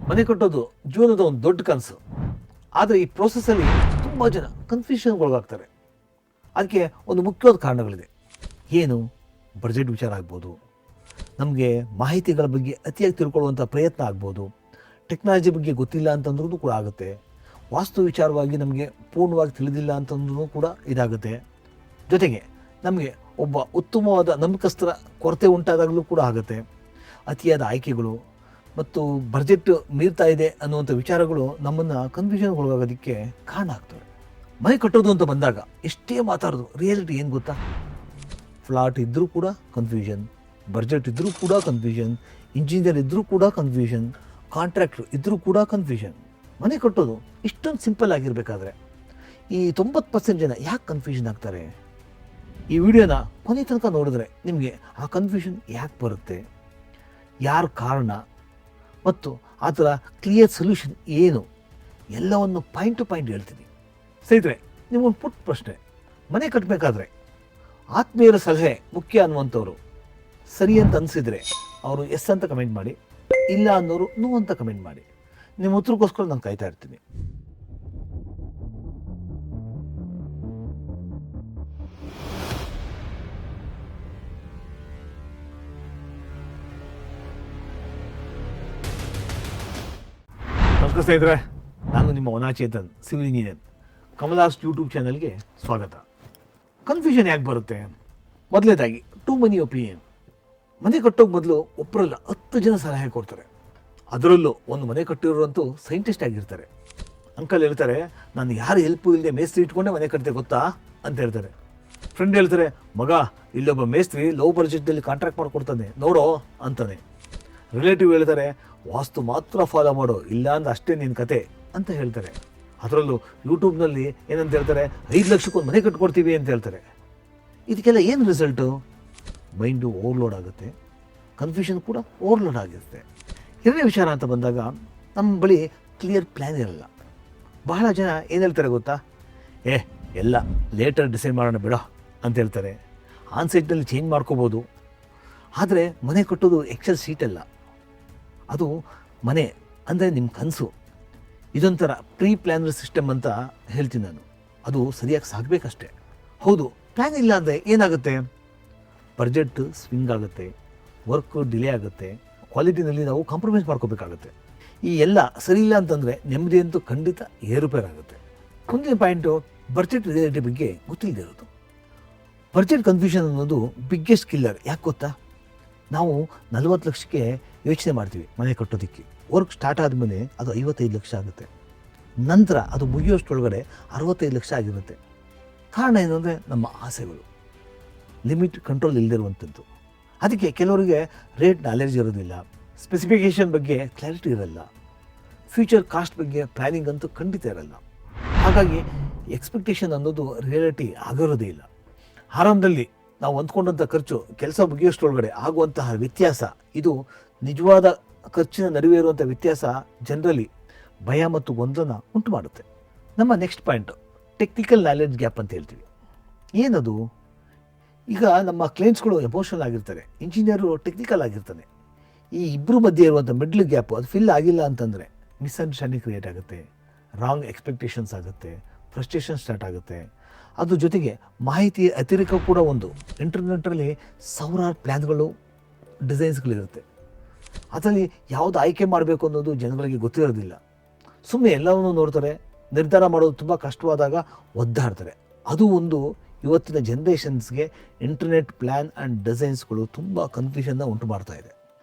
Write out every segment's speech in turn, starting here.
ಮನೆ ಕಟ್ಟೋದು ಜೀವನದ ಒಂದು ದೊಡ್ಡ ಕನಸು. ಆದರೆ ಈ ಪ್ರೋಸೆಸ್ಸಲ್ಲಿ ತುಂಬ ಜನ ಕನ್ಫ್ಯೂಷನ್ಗೊಳಗಾಗ್ತಾರೆ. ಅದಕ್ಕೆ ಒಂದು ಮುಖ್ಯವಾದ ಕಾರಣಗಳಿದೆ. ಏನು? ಬಡ್ಜೆಟ್ ವಿಚಾರ ಆಗ್ಬೋದು, ನಮಗೆ ಮಾಹಿತಿಗಳ ಬಗ್ಗೆ ಅತಿಯಾಗಿ ತಿಳ್ಕೊಳ್ಳುವಂಥ ಪ್ರಯತ್ನ ಆಗ್ಬೋದು, ಟೆಕ್ನಾಲಜಿ ಬಗ್ಗೆ ಗೊತ್ತಿಲ್ಲ ಅಂತಂದ್ರೂ ಕೂಡ ಆಗುತ್ತೆ, ವಾಸ್ತು ವಿಚಾರವಾಗಿ ನಮಗೆ ಪೂರ್ಣವಾಗಿ ತಿಳಿದಿಲ್ಲ ಅಂತಂದ್ರೂ ಕೂಡ ಇದಾಗುತ್ತೆ. ಜೊತೆಗೆ ನಮಗೆ ಒಬ್ಬ ಉತ್ತಮವಾದ ನಂಬಿಕಸ್ಥರ ಕೊರತೆ ಉಂಟಾದಾಗಲೂ ಕೂಡ ಆಗುತ್ತೆ. ಅತಿಯಾದ ಆಯ್ಕೆಗಳು ಮತ್ತು ಬಡ್ಜೆಟ್ ಮೀರ್ತಾ ಇದೆ ಅನ್ನುವಂಥ ವಿಚಾರಗಳು ನಮ್ಮನ್ನು ಕನ್ಫ್ಯೂಷನ್ಗೊಳಗಾಗೋದಕ್ಕೆ ಕಾರಣ ಆಗ್ತವೆ. ಮನೆ ಕಟ್ಟೋದು ಅಂತ ಬಂದಾಗ ಎಷ್ಟೇ ಮಾತಾಡೋದು ರಿಯಾಲಿಟಿ ಏನು ಗೊತ್ತಾ? ಫ್ಲಾಟ್ ಇದ್ದರೂ ಕೂಡ ಕನ್ಫ್ಯೂಷನ್, ಬಡ್ಜೆಟ್ ಇದ್ದರೂ ಕೂಡ ಕನ್ಫ್ಯೂಷನ್, ಇಂಜಿನಿಯರ್ ಇದ್ದರೂ ಕೂಡ ಕನ್ಫ್ಯೂಷನ್, ಕಾಂಟ್ರಾಕ್ಟ್ರ್ ಇದ್ದರೂ ಕೂಡ ಕನ್ಫ್ಯೂಷನ್. ಮನೆ ಕಟ್ಟೋದು ಇಷ್ಟೊಂದು ಸಿಂಪಲ್ ಆಗಿರಬೇಕಾದ್ರೆ ಈ 90% ಜನ ಯಾಕೆ ಕನ್ಫ್ಯೂಷನ್ ಆಗ್ತಾರೆ? ಈ ವಿಡಿಯೋನ ಕೊನೆ ತನಕ ನೋಡಿದ್ರೆ ನಿಮಗೆ ಆ ಕನ್ಫ್ಯೂಷನ್ ಯಾಕೆ ಬರುತ್ತೆ, ಯಾರು ಕಾರಣ ಮತ್ತು ಅದರ ಕ್ಲಿಯರ್ ಸೊಲ್ಯೂಷನ್ ಏನು, ಎಲ್ಲವನ್ನು ಪಾಯಿಂಟ್ ಟು ಪಾಯಿಂಟ್ ಹೇಳ್ತೀನಿ. ಸ್ನೇಹಿತರೆ, ನಿಮಗೊಂದು ಪುಟ್ಟ ಪ್ರಶ್ನೆ. ಮನೆ ಕಟ್ಟಬೇಕಾದ್ರೆ ಆತ್ಮೀಯರ ಸಲಹೆ ಮುಖ್ಯ ಅನ್ನುವಂಥವ್ರು ಸರಿ ಅಂತ ಅನಿಸಿದರೆ ಅವರು ಎಸ್ ಅಂತ ಕಮೆಂಟ್ ಮಾಡಿ, ಇಲ್ಲ ಅನ್ನೋರು ನೋ ಅಂತ ಕಮೆಂಟ್ ಮಾಡಿ. ನಿಮ್ಮ ಉತ್ತರಕ್ಕೋಸ್ಕರ ನಾನು ಕಾಯ್ತಾ ಇರ್ತೀನಿ. ನಮಸ್ಕಾರ ಸ್ನೇಹಿತರೆ, ನಾನು ನಿಮ್ಮ ವನಾಚೇತನ್, ಸಿವಿಲ್ ಇಂಜಿನಿಯರ್. ಕಮಲಾಸ್ ಯೂಟ್ಯೂಬ್ ಚಾನಲ್ಗೆ ಸ್ವಾಗತ. ಕನ್ಫ್ಯೂಷನ್ ಯಾಕೆ ಬರುತ್ತೆ? ಮೊದಲನೇದಾಗಿ ಟೂ ಮನಿ ಒಪಿನಿಯನ್. ಮನೆ ಕಟ್ಟೋಕೆ ಮೊದಲು ಒಬ್ಬರಲ್ಲ 10 ಜನ ಸಲಹೆ ಕೊಡ್ತಾರೆ. ಅದರಲ್ಲೂ ಒಂದು ಮನೆ ಕಟ್ಟಿರೋರಂತೂ ಸೈಂಟಿಸ್ಟ್ ಆಗಿರ್ತಾರೆ. ಅಂಕಲ್ ಹೇಳ್ತಾರೆ, ನಾನು ಯಾರು ಹೆಲ್ಪು ಇಲ್ಲದೆ ಮೇಸ್ತ್ರಿ ಇಟ್ಕೊಂಡೆ ಮನೆ ಕಟ್ತೆ ಗೊತ್ತಾ ಅಂತ ಹೇಳ್ತಾರೆ. ಫ್ರೆಂಡ್ ಹೇಳ್ತಾರೆ, ಮಗ ಇಲ್ಲೊಬ್ಬ ಮೇಸ್ತ್ರಿ ಲೋ ಬಡ್ಜೆಟ್ನಲ್ಲಿ ಕಾಂಟ್ರಾಕ್ಟ್ ಮಾಡಿಕೊಡ್ತಾನೆ ನೋಡೋ ಅಂತಾನೆ. ರಿಲೇಟಿವ್ ಹೇಳ್ತಾರೆ, ವಾಸ್ತು ಮಾತ್ರ ಫಾಲೋ ಮಾಡೋ, ಇಲ್ಲ ಅಂದ್ರೆ ಅಷ್ಟೇ ನಿನ್ನ ಕತೆ ಅಂತ ಹೇಳ್ತಾರೆ. ಅದರಲ್ಲೂ ಯೂಟ್ಯೂಬ್ನಲ್ಲಿ ಏನಂತ ಹೇಳ್ತಾರೆ, 5 ಲಕ್ಷಕ್ಕೊಂದು ಮನೆ ಕಟ್ಕೊಡ್ತೀವಿ ಅಂತ ಹೇಳ್ತಾರೆ. ಇದಕ್ಕೆಲ್ಲ ಏನು ರಿಸಲ್ಟು? ಮೈಂಡು ಓವರ್ಲೋಡ್ ಆಗುತ್ತೆ, ಕನ್ಫ್ಯೂಷನ್ ಕೂಡ ಓವರ್ಲೋಡ್ ಆಗಿರುತ್ತೆ. ಎರಡನೇ ವಿಚಾರ ಅಂತ ಬಂದಾಗ ನಮ್ಮ ಬಳಿ ಕ್ಲಿಯರ್ ಪ್ಲ್ಯಾನ್ ಇರಲ್ಲ. ಬಹಳ ಜನ ಏನು ಹೇಳ್ತಾರೆ ಗೊತ್ತಾ? ಎಲ್ಲ ಲೇಟರ್ ಡಿಸೈಡ್ ಮಾಡೋಣ ಬಿಡೋ ಅಂತ ಹೇಳ್ತಾರೆ. ಆನ್ಸೈಟ್ನಲ್ಲಿ ಚೇಂಜ್ ಮಾಡ್ಕೋಬೋದು. ಆದರೆ ಮನೆ ಕಟ್ಟೋದು ಎಕ್ಸೆಲ್ ಶೀಟಲ್ಲ, ಅದು ಮನೆ ಅಂದರೆ ನಿಮ್ಮ ಕನಸು. ಇದೊಂಥರ ಪ್ರೀ ಪ್ಲ್ಯಾನರ್ ಸಿಸ್ಟಮ್ ಅಂತ ಹೇಳ್ತೀನಿ ನಾನು. ಅದು ಸರಿಯಾಗಿ ಸಾಗಬೇಕಷ್ಟೆ. ಹೌದು, ಪ್ಲ್ಯಾನ್ ಇಲ್ಲ ಅಂದರೆ ಏನಾಗುತ್ತೆ? ಬಡ್ಜೆಟ್ ಸ್ವಿಂಗ್ ಆಗುತ್ತೆ, ವರ್ಕ್ ಡಿಲೇ ಆಗುತ್ತೆ, ಕ್ವಾಲಿಟಿನಲ್ಲಿ ನಾವು ಕಾಂಪ್ರಮೈಸ್ ಮಾಡ್ಕೋಬೇಕಾಗುತ್ತೆ. ಈ ಎಲ್ಲ ಸರಿ ಇಲ್ಲ ಅಂತಂದರೆ ನೆಮ್ಮದಿ ಅಂತೂ ಖಂಡಿತ ಏರುಪೇರಾಗುತ್ತೆ. ಮುಂದಿನ ಪಾಯಿಂಟು ಬಡ್ಜೆಟ್ ರಿಯಾಲಿಟಿ ಬಗ್ಗೆ ಗೊತ್ತಿಲ್ಲದೆ ಇರೋದು. ಬಡ್ಜೆಟ್ ಕನ್ಫ್ಯೂಷನ್ ಅನ್ನೋದು ಬಿಗ್ಗೆಸ್ಟ್ ಕಿಲ್ಲರ್. ಯಾಕೆ ಗೊತ್ತಾ? ನಾವು 40 ಲಕ್ಷಕ್ಕೆ ಯೋಚನೆ ಮಾಡ್ತೀವಿ ಮನೆ ಕಟ್ಟೋದಕ್ಕೆ. ವರ್ಕ್ ಸ್ಟಾರ್ಟ್ ಆದಮೇಲೆ ಅದು 55 ಲಕ್ಷ ಆಗುತ್ತೆ. ನಂತರ ಅದು ಮುಗಿಯೋಷ್ಟೊಳಗಡೆ 65 ಲಕ್ಷ ಆಗಿರುತ್ತೆ. ಕಾರಣ ಏನು ಅಂದರೆ ನಮ್ಮ ಆಸೆಗಳು, ಲಿಮಿಟ್ ಕಂಟ್ರೋಲ್ ಇಲ್ಲದಿರುವಂಥದ್ದು. ಅದಕ್ಕೆ ಕೆಲವರಿಗೆ ರೇಟ್ ನಾಲೆಡ್ಜ್ ಇರೋದಿಲ್ಲ, ಸ್ಪೆಸಿಫಿಕೇಷನ್ ಬಗ್ಗೆ ಕ್ಲಾರಿಟಿ ಇರಲ್ಲ, ಫ್ಯೂಚರ್ ಕಾಸ್ಟ್ ಬಗ್ಗೆ ಪ್ಲ್ಯಾನಿಂಗ್ ಅಂತೂ ಖಂಡಿತ ಇರಲ್ಲ. ಹಾಗಾಗಿ ಎಕ್ಸ್ಪೆಕ್ಟೇಷನ್ ಅನ್ನೋದು ರಿಯಾಲಿಟಿ ಆಗಿರೋದೇ ಇಲ್ಲ. ಆರಂಭದಲ್ಲಿ ನಾವು ಅಂದ್ಕೊಂಡಂಥ ಖರ್ಚು ಕೆಲಸ ಮುಗಿಯೋಷ್ಟರೊಳಗಡೆ ಆಗುವಂತಹ ವ್ಯತ್ಯಾಸ, ಇದು ನಿಜವಾದ ಖರ್ಚಿನ ನಡುವೆ ಇರುವಂಥ ವ್ಯತ್ಯಾಸ ಜನರಲಿ ಭಯ ಮತ್ತು ಗೊಂದಲನ ಉಂಟು ಮಾಡುತ್ತೆ. ನಮ್ಮ next point technical knowledge gap ಅಂತ ಹೇಳ್ತೀವಿ. ಏನದು? ಈಗ ನಮ್ಮ ಕ್ಲೈಂಟ್ಸ್ಗಳು ಎಮೋಷನಲ್ ಆಗಿರ್ತಾರೆ, ಇಂಜಿನಿಯರು ಟೆಕ್ನಿಕಲ್ ಆಗಿರ್ತಾನೆ. ಈ ಇಬ್ಬರು ಮಧ್ಯೆ ಇರುವಂಥ ಮಿಡ್ಲ್ ಗ್ಯಾಪು ಅದು ಫಿಲ್ ಆಗಿಲ್ಲ ಅಂತಂದರೆ ಮಿಸ್ಅಂಡರ್ಸ್ಟ್ಯಾಂಡಿಂಗ್ ಕ್ರಿಯೇಟ್ ಆಗುತ್ತೆ, ರಾಂಗ್ ಎಕ್ಸ್ಪೆಕ್ಟೇಷನ್ಸ್ ಆಗುತ್ತೆ, ಫ್ರಸ್ಟ್ರೇಷನ್ ಸ್ಟಾರ್ಟ್ ಆಗುತ್ತೆ. ಅದ್ರ ಜೊತೆಗೆ ಮಾಹಿತಿ ಅತಿರೇಕ ಕೂಡ ಒಂದು. ಇಂಟರ್ನೆಟ್ಟಲ್ಲಿ ಸಾವಿರಾರು ಪ್ಲ್ಯಾನ್ಗಳು, ಡಿಸೈನ್ಸ್ಗಳಿರುತ್ತೆ. ಅದರಲ್ಲಿ ಯಾವುದು ಆಯ್ಕೆ ಮಾಡಬೇಕು ಅನ್ನೋದು ಜನಗಳಿಗೆ ಗೊತ್ತಿರೋದಿಲ್ಲ. ಸುಮ್ಮನೆ ಎಲ್ಲವನ್ನೂ ನೋಡ್ತಾರೆ, ನಿರ್ಧಾರ ಮಾಡೋದು ತುಂಬ ಕಷ್ಟವಾದಾಗ ಒದ್ದಾಡ್ತಾರೆ. ಅದು ಒಂದು ಇವತ್ತಿನ ಜನ್ರೇಷನ್ಸ್ಗೆ ಇಂಟರ್ನೆಟ್ ಪ್ಲ್ಯಾನ್ ಆ್ಯಂಡ್ ಡಿಸೈನ್ಸ್ಗಳು ತುಂಬ ಕನ್ಫ್ಯೂಷನ್ನ ಉಂಟು ಮಾಡ್ತಾ ಇದೆ.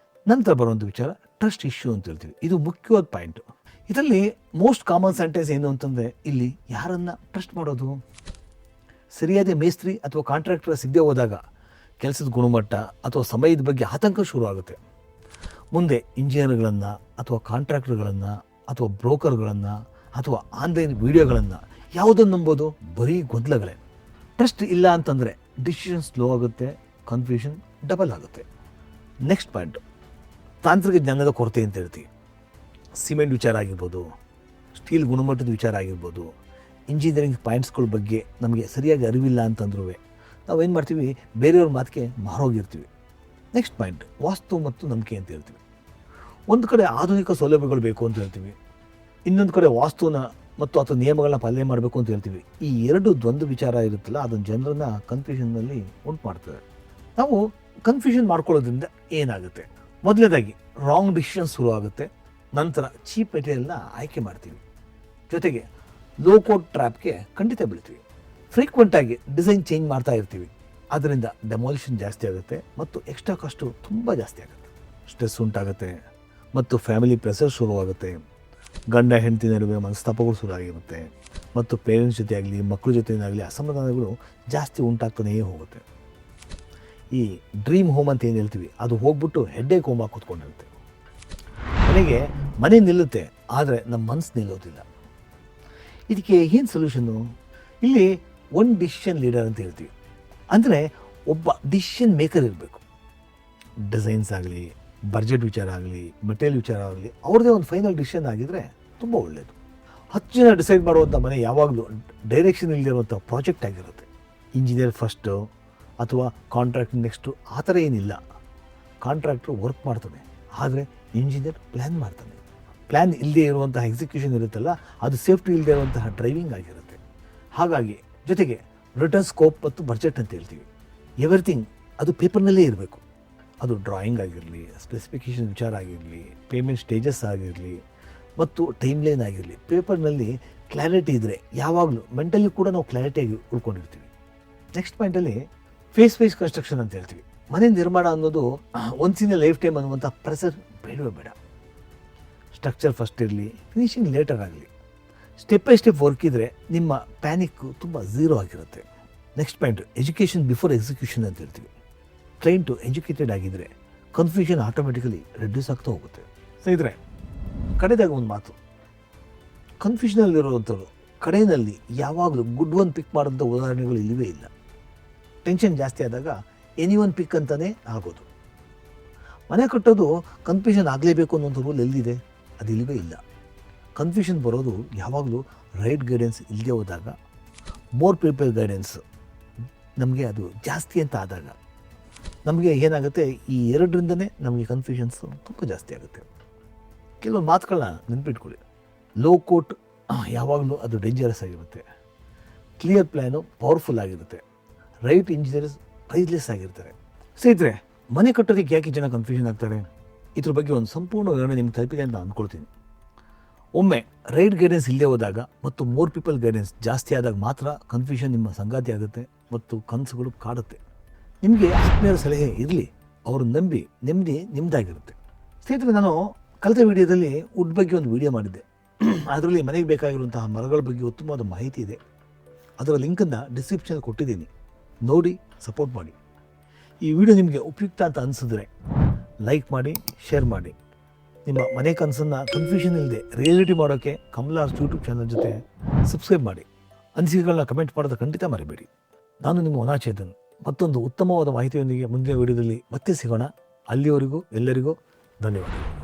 ನಂತರ ಬರುವಂಥ ವಿಚಾರ ಟ್ರಸ್ಟ್ ಇಶ್ಯೂ ಅಂತ ಹೇಳ್ತೀವಿ. ಇದು ಮುಖ್ಯವಾದ ಪಾಯಿಂಟು. ಇದರಲ್ಲಿ ಮೋಸ್ಟ್ ಕಾಮನ್ ಸೆಂಟೆನ್ಸ್ ಏನು ಅಂತಂದರೆ, ಇಲ್ಲಿ ಯಾರನ್ನು ಟ್ರಸ್ಟ್ ಮಾಡೋದು? ಸರಿಯಾದ ಮೇಸ್ತ್ರಿ ಅಥವಾ ಕಾಂಟ್ರಾಕ್ಟರ್ ಸಿಗದೆ ಹೋದಾಗ ಕೆಲಸದ ಗುಣಮಟ್ಟ ಅಥವಾ ಸಮಯದ ಬಗ್ಗೆ ಆತಂಕ ಶುರು ಆಗುತ್ತೆ. ಮುಂದೆ ಇಂಜಿನಿಯರ್ಗಳನ್ನು ಅಥವಾ ಕಾಂಟ್ರಾಕ್ಟರ್ಗಳನ್ನು ಅಥವಾ ಬ್ರೋಕರ್ಗಳನ್ನು ಅಥವಾ ಆನ್ಲೈನ್ ವೀಡಿಯೋಗಳನ್ನು ಯಾವುದನ್ನು ನಂಬೋದು? ಬರೀ ಗೊಂದಲಗಳೇ. ಟ್ರಸ್ಟ್ ಇಲ್ಲ ಅಂತಂದರೆ ಡಿಸಿಷನ್ ಸ್ಲೋ ಆಗುತ್ತೆ, ಕನ್ಫ್ಯೂಷನ್ ಡಬಲ್ ಆಗುತ್ತೆ. ನೆಕ್ಸ್ಟ್ ಪಾಯಿಂಟು ತಾಂತ್ರಿಕ ಜ್ಞಾನದ ಕೊರತೆ ಅಂತ ಹೇಳ್ತೀವಿ. ಸಿಮೆಂಟ್ ವಿಚಾರ ಆಗಿರ್ಬೋದು, ಸ್ಟೀಲ್ ಗುಣಮಟ್ಟದ ವಿಚಾರ ಆಗಿರ್ಬೋದು, ಇಂಜಿನಿಯರಿಂಗ್ ಪಾಯಿಂಟ್ಸ್ಗಳ ಬಗ್ಗೆ ನಮಗೆ ಸರಿಯಾಗಿ ಅರಿವಿಲ್ಲ ಅಂತಂದ್ರೂ ನಾವೇನು ಮಾಡ್ತೀವಿ? ಬೇರೆಯವ್ರ ಮಾತಿಗೆ ಮಾರೋಗಿರ್ತೀವಿ. ನೆಕ್ಸ್ಟ್ ಪಾಯಿಂಟ್ ವಾಸ್ತು ಮತ್ತು ನಂಬಿಕೆ ಅಂತ ಹೇಳ್ತೀವಿ. ಒಂದು ಕಡೆ ಆಧುನಿಕ ಸೌಲಭ್ಯಗಳು ಬೇಕು ಅಂತ ಹೇಳ್ತೀವಿ, ಇನ್ನೊಂದು ಕಡೆ ವಾಸ್ತುನ ಮತ್ತು ಅಥವಾ ನಿಯಮಗಳನ್ನ ಪಾಲನೆ ಮಾಡಬೇಕು ಅಂತ ಹೇಳ್ತೀವಿ. ಈ ಎರಡು ದ್ವಂದ್ವ ವಿಚಾರ ಇರುತ್ತಲ್ಲ, ಅದನ್ನು ಜನರನ್ನ ಕನ್ಫ್ಯೂಷನ್ನಲ್ಲಿ ಉಂಟು ಮಾಡ್ತದೆ. ನಾವು ಕನ್ಫ್ಯೂಷನ್ ಮಾಡ್ಕೊಳ್ಳೋದ್ರಿಂದ ಏನಾಗುತ್ತೆ? ಮೊದಲನೇದಾಗಿ ರಾಂಗ್ ಡಿಸಿಷನ್ ಶುರು ಆಗುತ್ತೆ. ನಂತರ ಚೀಪ್ ಮೆಟೀರಿಯಲ್ನ ಆಯ್ಕೆ ಮಾಡ್ತೀವಿ. ಜೊತೆಗೆ ಲೋ ಕೋಡ್ ಟ್ರ್ಯಾಪ್ಗೆ ಖಂಡಿತ ಬೀಳ್ತೀವಿ. ಫ್ರೀಕ್ವೆಂಟಾಗಿ ಡಿಸೈನ್ ಚೇಂಜ್ ಮಾಡ್ತಾ ಇರ್ತೀವಿ. ಅದರಿಂದ ಡೆಮಾಲಿಷನ್ ಜಾಸ್ತಿ ಆಗುತ್ತೆ ಮತ್ತು ಎಕ್ಸ್ಟ್ರಾ ಕಾಸ್ಟು ತುಂಬ ಜಾಸ್ತಿ ಆಗುತ್ತೆ. ಸ್ಟ್ರೆಸ್ ಉಂಟಾಗುತ್ತೆ ಮತ್ತು ಫ್ಯಾಮಿಲಿ ಪ್ರೆಷರ್ ಶುರುವಾಗುತ್ತೆ. ಗಂಡ ಹೆಂಡತಿ ನಡುವೆ ಮನಸ್ತಾಪಗಳು ಶುರುವಾಗಿರುತ್ತೆ ಮತ್ತು ಪೇರೆಂಟ್ಸ್ ಜೊತೆ ಆಗಲಿ ಮಕ್ಕಳ ಜೊತೆಯಾಗಲಿ ಅಸಮಾಧಾನಗಳು ಜಾಸ್ತಿ ಉಂಟಾಗ್ತಾನೇ ಹೋಗುತ್ತೆ. ಈ ಡ್ರೀಮ್ ಹೋಮ್ ಅಂತ ಏನು ಹೇಳ್ತೀವಿ, ಅದು ಹೋಗ್ಬಿಟ್ಟು ಹೆಡ್ಡೇಕ್ ಹೋಮ್ ಆಗಿ ಕೂತ್ಕೊಂಡಿರುತ್ತೆ. ಮನೆಗೆ ಮನೆ ನಿಲ್ಲುತ್ತೆ, ಆದರೆ ನಮ್ಮ ಮನಸ್ಸು ನಿಲ್ಲೋದಿಲ್ಲ. ಇದಕ್ಕೆ ಏನು ಸೊಲ್ಯೂಷನ್ನು? ಇಲ್ಲಿ ಒನ್ ಡಿಸಿಷನ್ ಲೀಡರ್ ಅಂತ ಹೇಳ್ತೀವಿ. ಅಂದರೆ ಒಬ್ಬ ಡಿಸಿಷನ್ ಮೇಕರ್ ಇರಬೇಕು. ಡಿಸೈನ್ಸ್ ಆಗಲಿ, ಬಡ್ಜೆಟ್ ವಿಚಾರ ಆಗಲಿ, ಮೆಟೀರಿಯಲ್ ವಿಚಾರ ಆಗಲಿ, ಅವ್ರದ್ದೇ ಒಂದು ಫೈನಲ್ ಡಿಸಿಷನ್ ಆಗಿದ್ದರೆ ತುಂಬ ಒಳ್ಳೆಯದು. 10 ಜನ ಡಿಸೈಡ್ ಮಾಡುವಂಥ ಮನೆ ಯಾವಾಗಲೂ ಡೈರೆಕ್ಷನ್ ಇಲ್ಲದಿರುವಂಥ ಪ್ರಾಜೆಕ್ಟ್ ಆಗಿರುತ್ತೆ. ಇಂಜಿನಿಯರ್ ಫಸ್ಟು ಅಥವಾ ಕಾಂಟ್ರಾಕ್ಟ್ ನೆಕ್ಸ್ಟು ಆ ಥರ ಏನಿಲ್ಲ. ಕಾಂಟ್ರಾಕ್ಟ್ರು ವರ್ಕ್ ಮಾಡ್ತಾನೆ, ಆದರೆ ಇಂಜಿನಿಯರ್ ಪ್ಲ್ಯಾನ್ ಮಾಡ್ತಾನೆ. ಪ್ಲ್ಯಾನ್ ಇಲ್ಲದೆ ಇರುವಂತಹ ಎಕ್ಸಿಕ್ಯೂಷನ್ ಇರುತ್ತಲ್ಲ, ಅದು ಸೇಫ್ಟಿ ಇಲ್ಲದೆ ಇರುವಂತಹ ಡ್ರೈವಿಂಗ್ ಆಗಿರುತ್ತೆ. ಹಾಗಾಗಿ ಜೊತೆಗೆ ರಿಟರ್ನ್ ಸ್ಕೋಪ್ ಮತ್ತು ಬಡ್ಜೆಟ್ ಅಂತ ಹೇಳ್ತೀವಿ. ಎವ್ರಿಥಿಂಗ್ ಅದು ಪೇಪರ್ನಲ್ಲೇ ಇರಬೇಕು. ಅದು ಡ್ರಾಯಿಂಗ್ ಆಗಿರಲಿ, ಸ್ಪೆಸಿಫಿಕೇಷನ್ ವಿಚಾರ ಆಗಿರಲಿ, ಪೇಮೆಂಟ್ ಸ್ಟೇಜಸ್ ಆಗಿರಲಿ ಮತ್ತು ಟೈಮ್ ಲೈನ್ ಆಗಿರಲಿ, ಪೇಪರ್ನಲ್ಲಿ ಕ್ಲಾರಿಟಿ ಇದ್ದರೆ ಯಾವಾಗಲೂ ಮೆಂಟಲಿ ಕೂಡ ನಾವು ಕ್ಲಾರಿಟಿಯಾಗಿ ಉಳ್ಕೊಂಡಿರ್ತೀವಿ. ನೆಕ್ಸ್ಟ್ ಪಾಯಿಂಟಲ್ಲಿ ಫೇಸ್ ವೈಸ್ ಕನ್ಸ್ಟ್ರಕ್ಷನ್ ಅಂತ ಹೇಳ್ತೀವಿ. ಮನೆ ನಿರ್ಮಾಣ ಅನ್ನೋದು once in a life time ಅನ್ನುವಂಥ ಪ್ರೆಸರ್ ಬೇಡವೇ ಬೇಡ. ಸ್ಟ್ರಕ್ಚರ್ ಫಸ್ಟ್ ಇರಲಿ, ಫಿನಿಶಿಂಗ್ ಲೇಟರ್ ಆಗಲಿ, ಸ್ಟೆಪ್ ಬೈ ಸ್ಟೆಪ್ ವರ್ಕ್ ಇದ್ದರೆ ನಿಮ್ಮ ಪ್ಯಾನಿಕ್ಕು ತುಂಬ ಝೀರೋ ಆಗಿರುತ್ತೆ. Next point education before execution ಅಂತ ಹೇಳ್ತೀವಿ. ಟ್ರೈನ್ ಟು ಎಜುಕೇಟೆಡ್ ಆಗಿದ್ದರೆ ಕನ್ಫ್ಯೂಷನ್ ಆಟೋಮೆಟಿಕಲಿ ರೆಡ್ಯೂಸ್ ಆಗ್ತಾ ಹೋಗುತ್ತೆ. ಸ್ನೇಹಿತರೆ, ಕಡೆದಾಗ ಒಂದು ಮಾತು, ಕನ್ಫ್ಯೂಷನಲ್ಲಿರುವಂಥವ್ರು ಕಡೆಯಲ್ಲಿ ಯಾವಾಗಲೂ ಗುಡ್ ಒನ್ ಪಿಕ್ ಮಾಡೋಂಥ ಉದಾಹರಣೆಗಳು ಇಲ್ಲವೇ ಇಲ್ಲ. ಟೆನ್ಷನ್ ಜಾಸ್ತಿ ಆದಾಗ ಎನಿ ಒನ್ ಪಿಕ್ ಅಂತಲೇ ಆಗೋದು. ಮನೆ ಕಟ್ಟೋದು ಕನ್ಫ್ಯೂಷನ್ ಆಗಲೇಬೇಕು ಅನ್ನೋಂಥ ರೂಲ್ ಎಲ್ಲಿದೆ? ಅದು ಇಲ್ಲವೇ ಇಲ್ಲ. ಕನ್ಫ್ಯೂಷನ್ ಬರೋದು ಯಾವಾಗಲೂ ರೈಟ್ ಗೈಡೆನ್ಸ್ ಇಲ್ಲದೆ ಹೋದಾಗ, ಮೋರ್ ಪೀಪಲ್ ಗೈಡೆನ್ಸ್ ನಮಗೆ ಅದು ಜಾಸ್ತಿ ಅಂತ ಆದಾಗ ನಮಗೆ ಏನಾಗುತ್ತೆ, ಈ ಎರಡರಿಂದನೇ ನಮಗೆ ಕನ್ಫ್ಯೂಷನ್ಸು ತುಂಬ ಜಾಸ್ತಿ ಆಗುತ್ತೆ. ಕೆಲವೊಂದು ಮಾತುಗಳನ್ನ ನೆನ್ಪಿಟ್ಕೊಳ್ಳಿ. ಲೋ ಕೋಟ್ ಯಾವಾಗಲೂ ಅದು ಡೇಂಜರಸ್ ಆಗಿರುತ್ತೆ. ಕ್ಲಿಯರ್ ಪ್ಲ್ಯಾನು ಪವರ್ಫುಲ್ ಆಗಿರುತ್ತೆ. ರೈಟ್ ಇಂಜಿನಿಯರ್ಸ್ ಪ್ರೈಸ್ಲೆಸ್ ಆಗಿರ್ತಾರೆ. ಸ್ನೇಹಿತರೆ, ಮನೆ ಕಟ್ಟೋದಕ್ಕೆ ಯಾಕೆ ಜನ ಕನ್ಫ್ಯೂಷನ್ ಆಗ್ತಾರೆ? ಇದ್ರ ಬಗ್ಗೆ ಒಂದು ಸಂಪೂರ್ಣ ವಿವರಣೆ ನಿಮ್ಗೆ ತಲುಪಿದೆ ಅಂತ ಅಂದ್ಕೊಳ್ತೀನಿ. ಒಮ್ಮೆ ರೈಟ್ ಗೈಡೆನ್ಸ್ ಇಲ್ಲದೆ ಹೋದಾಗ ಮತ್ತು ಮೋರ್ ಪೀಪಲ್ ಗೈಡೆನ್ಸ್ ಜಾಸ್ತಿ ಆದಾಗ ಮಾತ್ರ ಕನ್ಫ್ಯೂಷನ್ ನಿಮ್ಮ ಸಂಗಾತಿ ಆಗುತ್ತೆ ಮತ್ತು ಕನಸುಗಳು ಕಾಡುತ್ತೆ. ನಿಮಗೆ ಆತ್ಮೀಯರ ಸಲಹೆ ಇರಲಿ, ಅವರು ನಂಬಿ ನೆಮ್ಮದಿ ನಿಮ್ಮದಾಗಿರುತ್ತೆ. ಸ್ನೇಹಿತರೆ, ನಾನು ಕಳೆದ ವಿಡಿಯೋದಲ್ಲಿ ವುಡ್ ಬಗ್ಗೆ ಒಂದು ವಿಡಿಯೋ ಮಾಡಿದ್ದೆ. ಅದರಲ್ಲಿ ಮನೆಗೆ ಬೇಕಾಗಿರುವಂತಹ ಮರಗಳ ಬಗ್ಗೆ ಉತ್ತಮವಾದ ಮಾಹಿತಿ ಇದೆ. ಅದರ ಲಿಂಕನ್ನು ಡಿಸ್ಕ್ರಿಪ್ಷನ್ ಕೊಟ್ಟಿದ್ದೀನಿ, ನೋಡಿ ಸಪೋರ್ಟ್ ಮಾಡಿ. ಈ ವಿಡಿಯೋ ನಿಮಗೆ ಉಪಯುಕ್ತ ಅಂತ ಅನಿಸಿದ್ರೆ ಲೈಕ್ ಮಾಡಿ, ಶೇರ್ ಮಾಡಿ. ನಿಮ್ಮ ಮನೆ ಕನಸನ್ನು ಕನ್ಫ್ಯೂಷನ್ ಇಲ್ಲದೆ ರಿಯಾಲಿಟಿ ಮಾಡೋಕ್ಕೆ ಕಮಲಾಸ್ ಯೂಟ್ಯೂಬ್ ಚಾನಲ್ ಜೊತೆ ಸಬ್ಸ್ಕ್ರೈಬ್ ಮಾಡಿ. ಅನಿಸಿಕೆಗಳನ್ನ ಕಮೆಂಟ್ ಮಾಡೋದು ಖಂಡಿತ ಮರಿಬೇಡಿ. ನಾನು ನಿಮ್ಮ ವನಾಚೇತನ್. ಮತ್ತೊಂದು ಉತ್ತಮವಾದ ಮಾಹಿತಿಯೊಂದಿಗೆ ಮುಂದಿನ ವಿಡಿಯೋದಲ್ಲಿ ಮತ್ತೆ ಸಿಗೋಣ. ಅಲ್ಲಿವರೆಗೂ ಎಲ್ಲರಿಗೂ ಧನ್ಯವಾದಗಳು.